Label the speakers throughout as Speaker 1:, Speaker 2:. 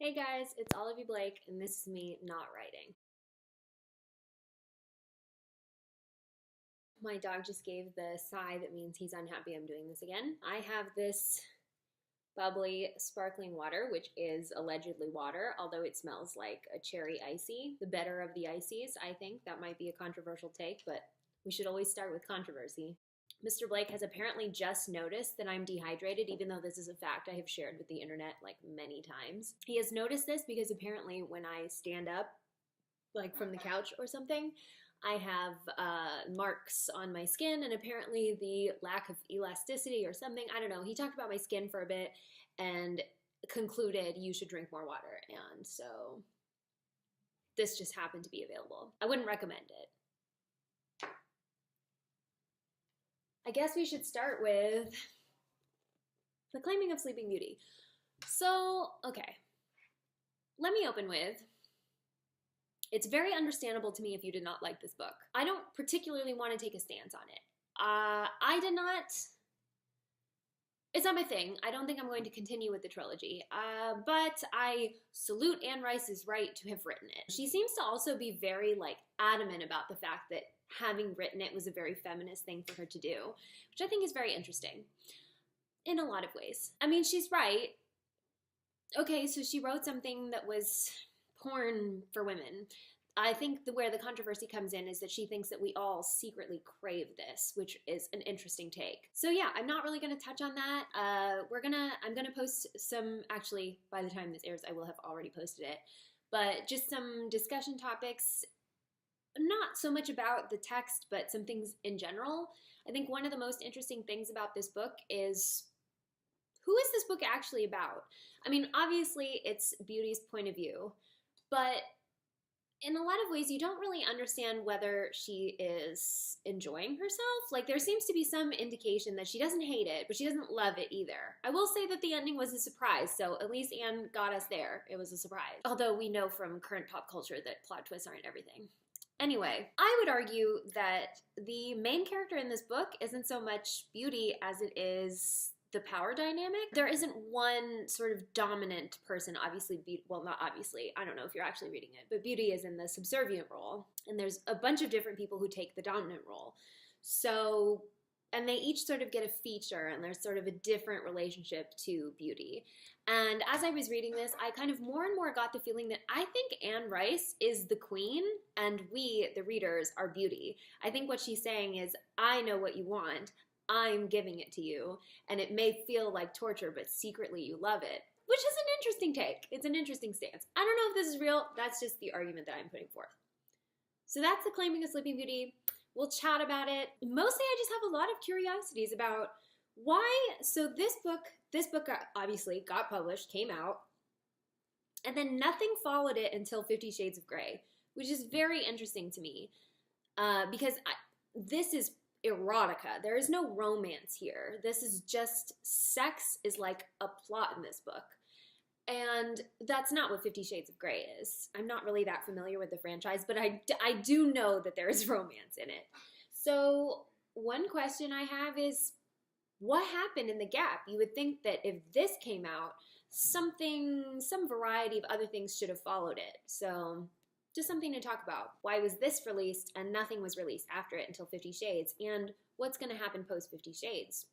Speaker 1: Hey guys, it's Olivie Blake, and this is me not writing. My dog just gave the sigh that means he's unhappy I'm doing this again. I have this bubbly, sparkling water, which is allegedly water, although it smells like a cherry icy. The better of the ices, I think. That might be a controversial take, but we should always start with controversy. Mr. Blake has apparently just noticed that I'm dehydrated, even though this is a fact I have shared with the internet like many times. He has noticed this because apparently when I stand up, like from the couch or something, I have marks on my skin, and apparently the lack of elasticity or something, I don't know. He talked about my skin for a bit and concluded you should drink more water, and so this just happened to be available. I wouldn't recommend it. I guess we should start with the claiming of Sleeping Beauty. So, okay. Let me open with, it's very understandable to me if you did not like this book. I don't particularly want to take a stance on it. I did not, it's not my thing. I don't think I'm going to continue with the trilogy, but I salute Anne Rice's right to have written it. She seems to also be very adamant about the fact that having written it was a very feminist thing for her to do, which I think is very interesting in a lot of ways. I mean, she's right. Okay, so she wrote something that was porn for women. I think where the controversy comes in is that she thinks that we all secretly crave this, which is an interesting take. So yeah, I'm not really going to touch on that. I'm gonna post some, actually, by the time this airs, I will have already posted it, but just some discussion topics, not so much about the text, but some things in general. I think one of the most interesting things about this book is, who is this book actually about? I mean, obviously it's Beauty's point of view, but in a lot of ways, you don't really understand whether she is enjoying herself. Like, there seems to be some indication that she doesn't hate it, but she doesn't love it either. I will say that the ending was a surprise, so at least Anne got us there. It was a surprise. Although we know from current pop culture that plot twists aren't everything. Anyway, I would argue that the main character in this book isn't so much Beauty as it is the power dynamic. There isn't one sort of dominant person, obviously, well, not obviously, I don't know if you're actually reading it, but Beauty is in the subservient role, and there's a bunch of different people who take the dominant role. So, and they each sort of get a feature, and there's sort of a different relationship to Beauty. And as I was reading this, I kind of more and more got the feeling that I think Anne Rice is the queen, and we, the readers, are Beauty. I think what she's saying is, I know what you want, I'm giving it to you, and it may feel like torture, but secretly you love it, which is an interesting take. It's an interesting stance. I don't know if this is real. That's just the argument that I'm putting forth. So that's the claiming of Sleeping Beauty. We'll chat about it. Mostly I just have a lot of curiosities about why. So this book obviously got published, came out, and then nothing followed it until 50 Shades of Grey, which is very interesting to me because this is erotica. There is no romance here. This is just, sex is like a plot in this book. And that's not what 50 Shades of Grey is. I'm not really that familiar with the franchise, but I do know that there is romance in it. So one question I have is, what happened in the gap? You would think that if this came out, some variety of other things should have followed it. So just something to talk about. Why was this released and nothing was released after it until 50 Shades? And what's going to happen post 50 Shades?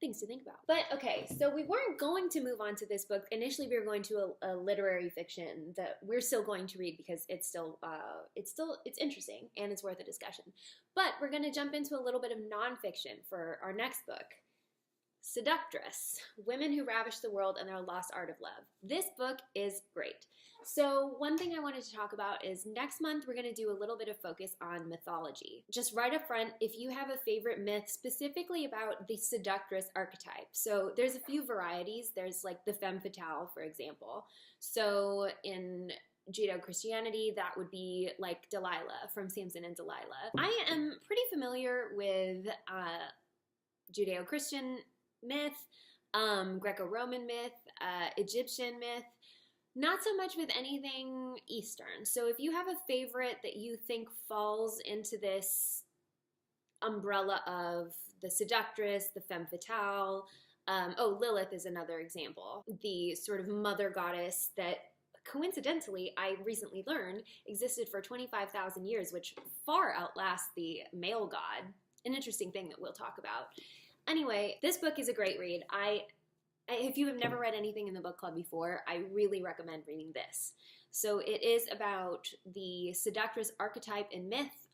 Speaker 1: Things to think about. But okay, so we weren't going to move on to this book. Initially, we were going to a literary fiction that we're still going to read because it's interesting and it's worth a discussion. But we're going to jump into a little bit of nonfiction for our next book. Seductress, Women Who Ravish the World and Their Lost Art of Love. This book is great. So one thing I wanted to talk about is next month we're going to do a little bit of focus on mythology. Just right up front, if you have a favorite myth specifically about the seductress archetype. So there's a few varieties. There's like the femme fatale, for example. So in Judeo-Christianity, that would be like Delilah from Samson and Delilah. I am pretty familiar with Judeo-Christian myth, Greco-Roman myth, Egyptian myth, not so much with anything Eastern. So if you have a favorite that you think falls into this umbrella of the seductress, the femme fatale, Oh, Lilith is another example. The sort of mother goddess that coincidentally, I recently learned existed for 25,000 years, which far outlasts the male god. An interesting thing that we'll talk about. Anyway, this book is a great read. If you have never read anything in the book club before, I really recommend reading this. So it is about the seductress archetype in myth,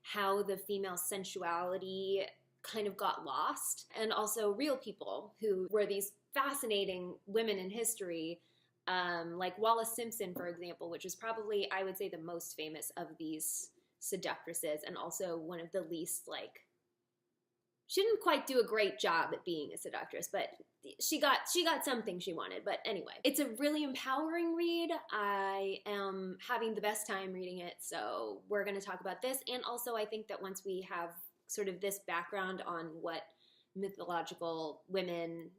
Speaker 1: how the female sensuality kind of got lost, and also real people who were these fascinating women in history, like Wallis Simpson, for example, which is probably, I would say, the most famous of these seductresses, and also one of the least, like, she didn't quite do a great job at being a seductress, but she got something she wanted. But anyway, it's a really empowering read. I am having the best time reading it, so we're going to talk about this. And also, I think that once we have sort of this background on what mythological women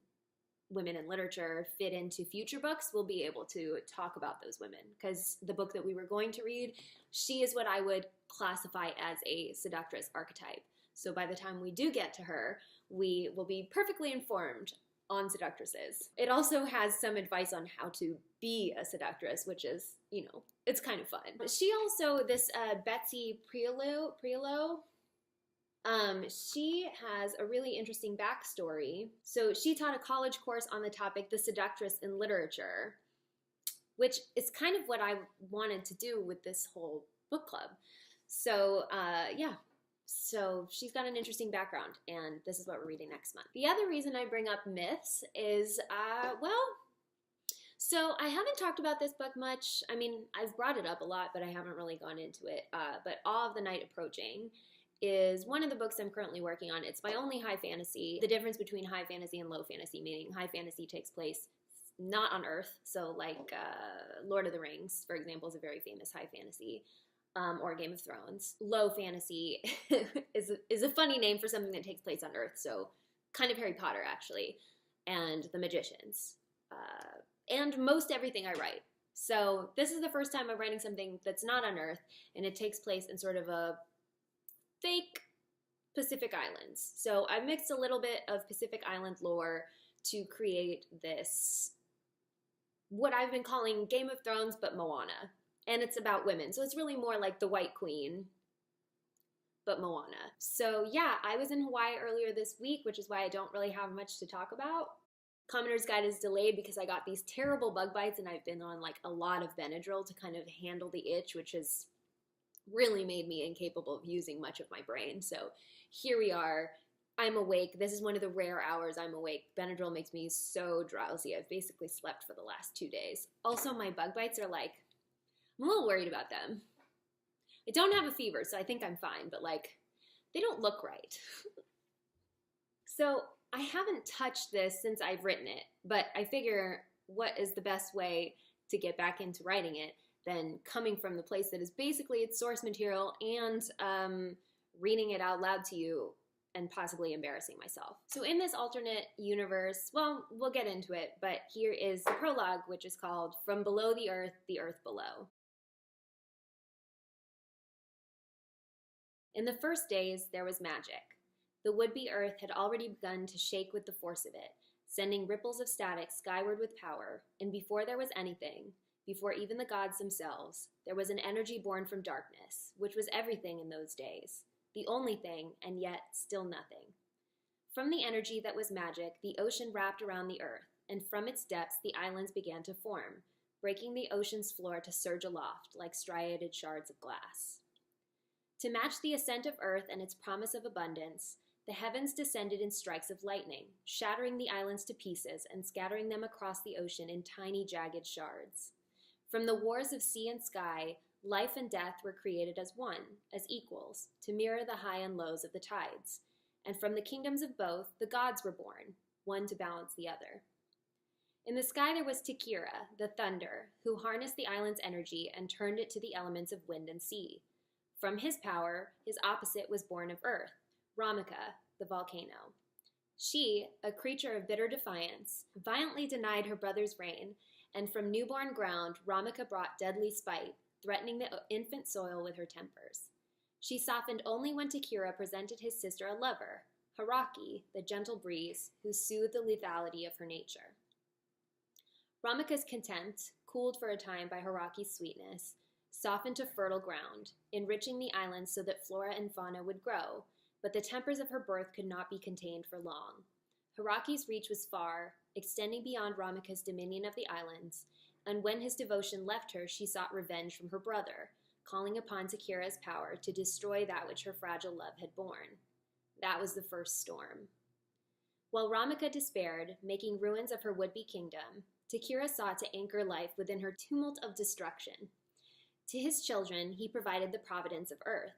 Speaker 1: in literature fit into future books, we'll be able to talk about those women. Because the book that we were going to read, she is what I would classify as a seductress archetype. So by the time we do get to her, we will be perfectly informed on seductresses. It also has some advice on how to be a seductress, which is, you know, it's kind of fun. She also, this Betsy Priolo, she has a really interesting backstory. So she taught a college course on the topic, The Seductress in Literature, which is kind of what I wanted to do with this whole book club. So, yeah. So she's got an interesting background, and this is what we're reading next month. The other reason I bring up myths is, so I haven't talked about this book much. I mean, I've brought it up a lot, but I haven't really gone into it. But Awe of the Night Approaching is one of the books I'm currently working on. It's my only high fantasy. The difference between high fantasy and low fantasy, meaning high fantasy takes place not on Earth. So like Lord of the Rings, for example, is a very famous high fantasy. Or Game of Thrones. Low fantasy is a funny name for something that takes place on Earth, so kind of Harry Potter, actually, and The Magicians, and most everything I write. So this is the first time I'm writing something that's not on Earth, and it takes place in sort of a fake Pacific Islands. So I mixed a little bit of Pacific Island lore to create this, what I've been calling Game of Thrones, but Moana. And it's about women. So it's really more like The White Queen, but Moana. So yeah, I was in Hawaii earlier this week, which is why I don't really have much to talk about. Commoner's Guide is delayed because I got these terrible bug bites, and I've been on like a lot of Benadryl to kind of handle the itch, which has really made me incapable of using much of my brain. So here we are. I'm awake. This is one of the rare hours I'm awake. Benadryl makes me so drowsy. I've basically slept for the last 2 days. Also, my bug bites are like, I'm a little worried about them. I don't have a fever, so I think I'm fine, but like, they don't look right. So I haven't touched this since I've written it, but I figure what is the best way to get back into writing it than coming from the place that is basically its source material and reading it out loud to you and possibly embarrassing myself. So in this alternate universe, well, we'll get into it, but here is the prologue, which is called From Below the Earth Below. In the first days, there was magic. The would-be Earth had already begun to shake with the force of it, sending ripples of static skyward with power, and before there was anything, before even the gods themselves, there was an energy born from darkness, which was everything in those days, the only thing, and yet still nothing. From the energy that was magic, the ocean wrapped around the Earth, and from its depths the islands began to form, breaking the ocean's floor to surge aloft like striated shards of glass. To match the ascent of Earth and its promise of abundance, the heavens descended in strikes of lightning, shattering the islands to pieces and scattering them across the ocean in tiny, jagged shards. From the wars of sea and sky, life and death were created as one, as equals, to mirror the high and lows of the tides. And from the kingdoms of both, the gods were born, one to balance the other. In the sky there was Tikira, the thunder, who harnessed the island's energy and turned it to the elements of wind and sea. From his power, his opposite was born of earth, Ramika, the volcano. She, a creature of bitter defiance, violently denied her brother's reign, and from newborn ground, Ramika brought deadly spite, threatening the infant soil with her tempers. She softened only when Tikira presented his sister a lover, Haraki, the gentle breeze, who soothed the lethality of her nature. Ramaka's contempt, cooled for a time by Haraki's sweetness, softened to fertile ground, enriching the islands so that flora and fauna would grow, but the tempers of her birth could not be contained for long. Haraki's reach was far, extending beyond Ramaka's dominion of the islands, and when his devotion left her, she sought revenge from her brother, calling upon Takira's power to destroy that which her fragile love had borne. That was the first storm. While Ramaka despaired, making ruins of her would-be kingdom, Takira sought to anchor life within her tumult of destruction. To his children, he provided the providence of earth.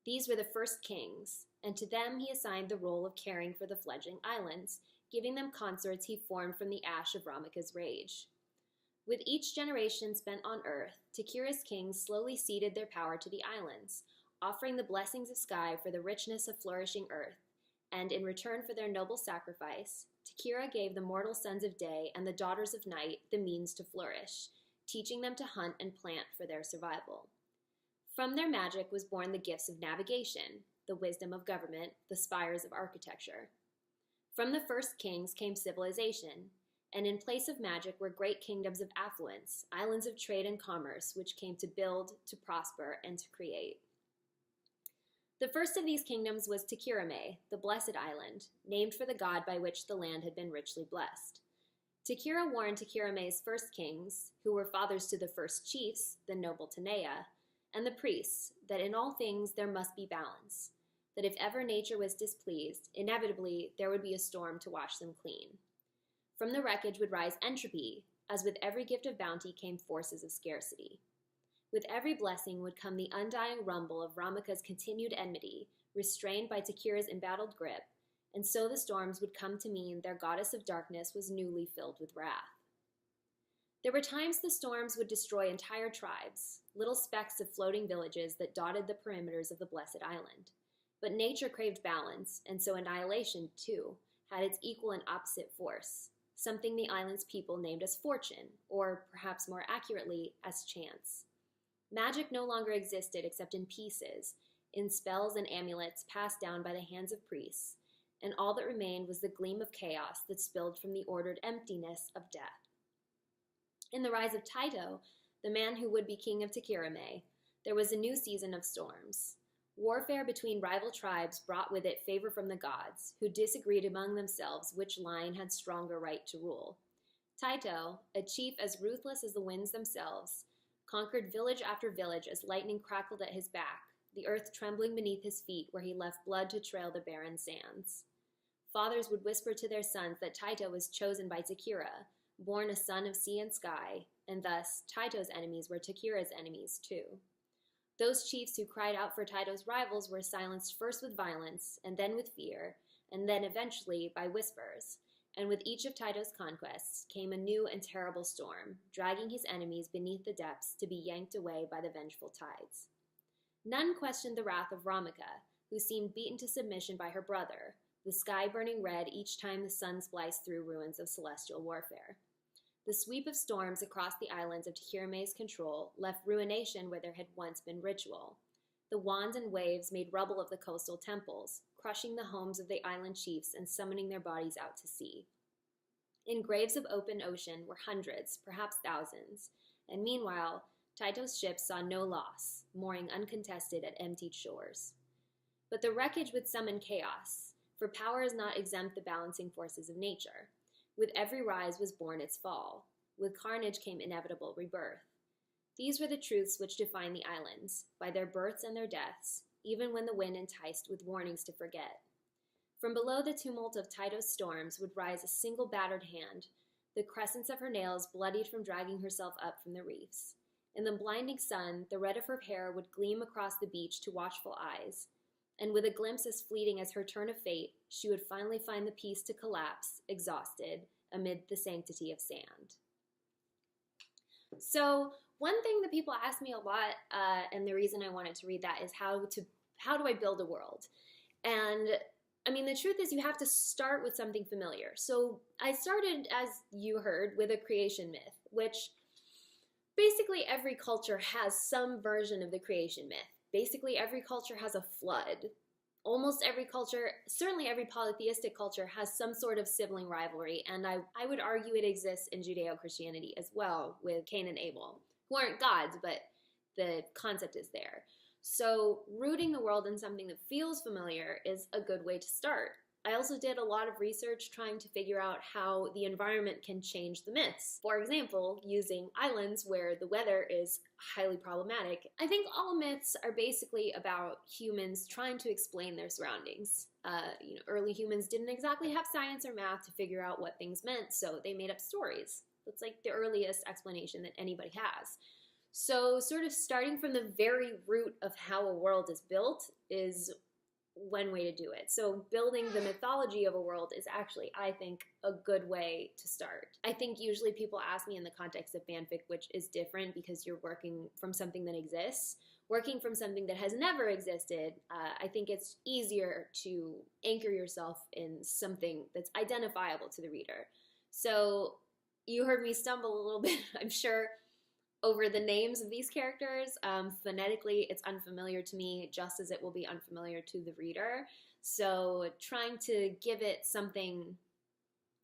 Speaker 1: These were the first kings, and to them he assigned the role of caring for the fledgling islands, giving them consorts he formed from the ash of Ramaka's rage. With each generation spent on earth, Takira's kings slowly ceded their power to the islands, offering the blessings of sky for the richness of flourishing earth, and in return for their noble sacrifice, Takira gave the mortal sons of day and the daughters of night the means to flourish, teaching them to hunt and plant for their survival. From their magic was born the gifts of navigation, the wisdom of government, the spires of architecture. From the first kings came civilization, and in place of magic were great kingdoms of affluence, islands of trade and commerce, which came to build, to prosper, and to create. The first of these kingdoms was Takirame, the Blessed Island, named for the god by which the land had been richly blessed. Takira warned Takirame's first kings, who were fathers to the first chiefs, the noble Tanea, and the priests, that in all things there must be balance, that if ever nature was displeased, inevitably there would be a storm to wash them clean. From the wreckage would rise entropy, as with every gift of bounty came forces of scarcity. With every blessing would come the undying rumble of Ramaka's continued enmity, restrained by Takira's embattled grip, and so the storms would come to mean their goddess of darkness was newly filled with wrath. There were times the storms would destroy entire tribes, little specks of floating villages that dotted the perimeters of the Blessed Island. But nature craved balance, and so annihilation, too, had its equal and opposite force, something the island's people named as fortune, or perhaps more accurately, as chance. Magic no longer existed except in pieces, in spells and amulets passed down by the hands of priests, and all that remained was the gleam of chaos that spilled from the ordered emptiness of death. In the rise of Taito, the man who would be king of Takirame, there was a new season of storms. Warfare between rival tribes brought with it favor from the gods, who disagreed among themselves which line had stronger right to rule. Taito, a chief as ruthless as the winds themselves, conquered village after village as lightning crackled at his back, the earth trembling beneath his feet where he left blood to trail the barren sands. Fathers would whisper to their sons that Taito was chosen by Takira, born a son of sea and sky, and thus Taito's enemies were Takira's enemies too. Those chiefs who cried out for Taito's rivals were silenced first with violence, and then with fear, and then eventually by whispers, and with each of Taito's conquests came a new and terrible storm, dragging his enemies beneath the depths to be yanked away by the vengeful tides. None questioned the wrath of Ramaka, who seemed beaten to submission by her brother, the sky burning red each time the sun spliced through ruins of celestial warfare. The sweep of storms across the islands of Takirame's control left ruination where there had once been ritual. The wands and waves made rubble of the coastal temples, crushing the homes of the island chiefs and summoning their bodies out to sea. In graves of open ocean were hundreds, perhaps thousands, and meanwhile, Taito's ships saw no loss, mooring uncontested at emptied shores. But the wreckage would summon chaos, for power is not exempt the balancing forces of nature. With every rise was born its fall. With carnage came inevitable rebirth. These were the truths which define the islands, by their births and their deaths, even when the wind enticed with warnings to forget. From below the tumult of Taito's storms would rise a single battered hand, the crescents of her nails bloodied from dragging herself up from the reefs. In the blinding sun, the red of her hair would gleam across the beach to watchful eyes, and with a glimpse as fleeting as her turn of fate, she would finally find the peace to collapse, exhausted, amid the sanctity of sand. So one thing that people ask me a lot, and the reason I wanted to read that is how do I build a world? And I mean, the truth is you have to start with something familiar. So I started, as you heard, with a creation myth, which basically every culture has some version of the creation myth. Basically every culture has a flood. almost every culture, certainly every polytheistic culture, has some sort of sibling rivalry, and I would argue it exists in Judeo-Christianity as well, with Cain and Abel, who aren't gods, but the concept is there. So rooting the world in something that feels familiar is a good way to start. I also did a lot of research trying to figure out how the environment can change the myths. For example, using islands where the weather is highly problematic. I think all myths are basically about humans trying to explain their surroundings. Early humans didn't exactly have science or math to figure out what things meant, so they made up stories. That's like the earliest explanation that anybody has. So sort of starting from the very root of how a world is built is one way to do it. So building the mythology of a world is actually, I think, a good way to start. I think usually people ask me in the context of fanfic, which is different because you're working from something that exists. Working from something that has never existed, I think it's easier to anchor yourself in something that's identifiable to the reader. So you heard me stumble a little bit, I'm sure, over the names of these characters. Phonetically, it's unfamiliar to me, just as it will be unfamiliar to the reader. So trying to give it something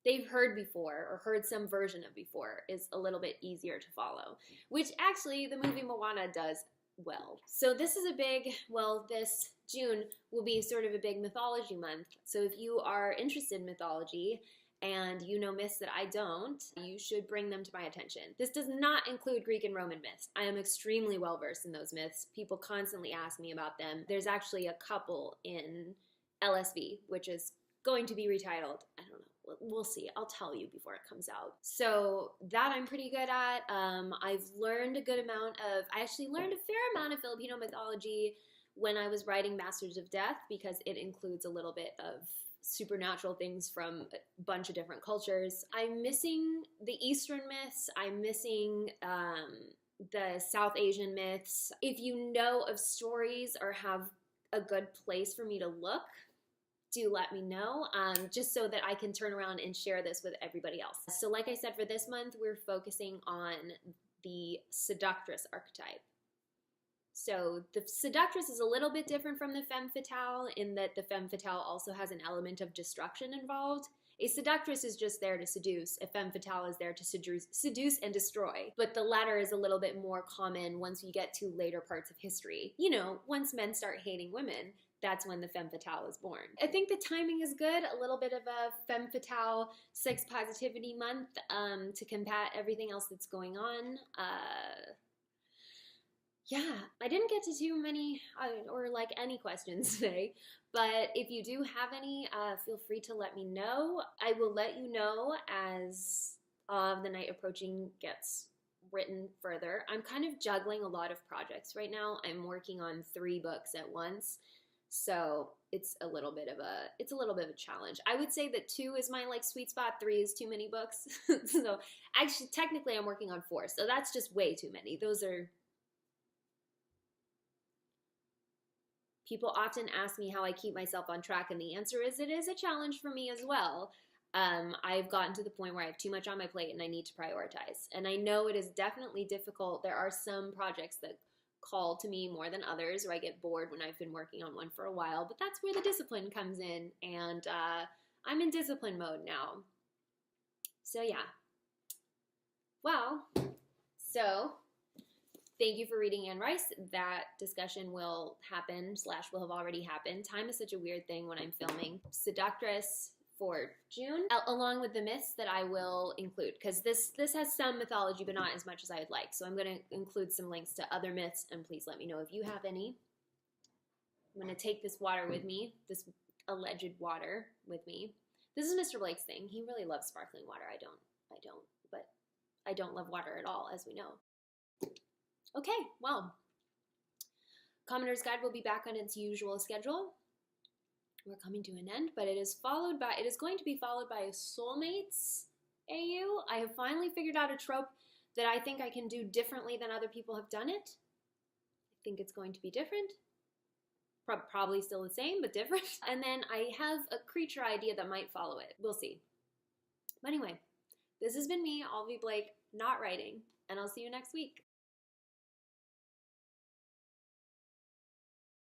Speaker 1: they've heard before or heard some version of before is a little bit easier to follow, which actually the movie Moana does well. So this is this June will be sort of a big mythology month. So if you are interested in mythology, and you know myths that I don't, you should bring them to my attention. This does not include Greek and Roman myths. I am extremely well versed in those myths. People constantly ask me about them. There's actually a couple in LSV, which is going to be retitled. I don't know. We'll see. I'll tell you before it comes out. So that I'm pretty good at. I've learned a good amount of, I actually learned a fair amount of Filipino mythology when I was writing Masters of Death, because it includes a little bit of supernatural things from a bunch of different cultures. I'm missing the Eastern myths. I'm missing the South Asian myths. If you know of stories or have a good place for me to look, do let me know, just so that I can turn around and share this with everybody else. So like I said, for this month, we're focusing on the seductress archetype. So the seductress is a little bit different from the femme fatale in that the femme fatale also has an element of destruction involved. A seductress is just there to seduce. A femme fatale is there to seduce and destroy. But the latter is a little bit more common once we get to later parts of history. You know, once men start hating women, that's when the femme fatale is born. I think the timing is good, a little bit of a femme fatale sex positivity month to combat everything else that's going on. Yeah, I didn't get to too many or like any questions today, but if you do have any, feel free to let me know. I will let you know as the night approaching gets written further. I'm kind of juggling a lot of projects right now. I'm working on 3 books at once, so it's a little bit of a challenge. I would say that 2 is my like sweet spot. 3 is too many books. So actually, technically, I'm working on 4, so that's just way too many. Those are. People often ask me how I keep myself on track, and the answer is it is a challenge for me as well. I've gotten to the point where I have too much on my plate and I need to prioritize. And I know it is definitely difficult. There are some projects that call to me more than others, or I get bored when I've been working on one for a while, but that's where the discipline comes in, and I'm in discipline mode now. So yeah. Well, so thank you for reading Anne Rice. That discussion will happen / will have already happened. Time is such a weird thing when I'm filming. Seductress for June, along with the myths that I will include, because this has some mythology, but not as much as I would like. So I'm going to include some links to other myths, and please let me know if you have any. I'm going to take this water with me, this alleged water with me. This is Mr. Blake's thing. He really loves sparkling water. I don't, but I don't love water at all, as we know. Okay, well, Commoner's Guide will be back on its usual schedule. We're coming to an end, but it is going to be followed by a Soulmates AU. I have finally figured out a trope that I think I can do differently than other people have done it. I think it's going to be different. Probably still the same, but different. And then I have a creature idea that might follow it. We'll see. But anyway, this has been me, Olivie Blake, not writing, and I'll see you next week.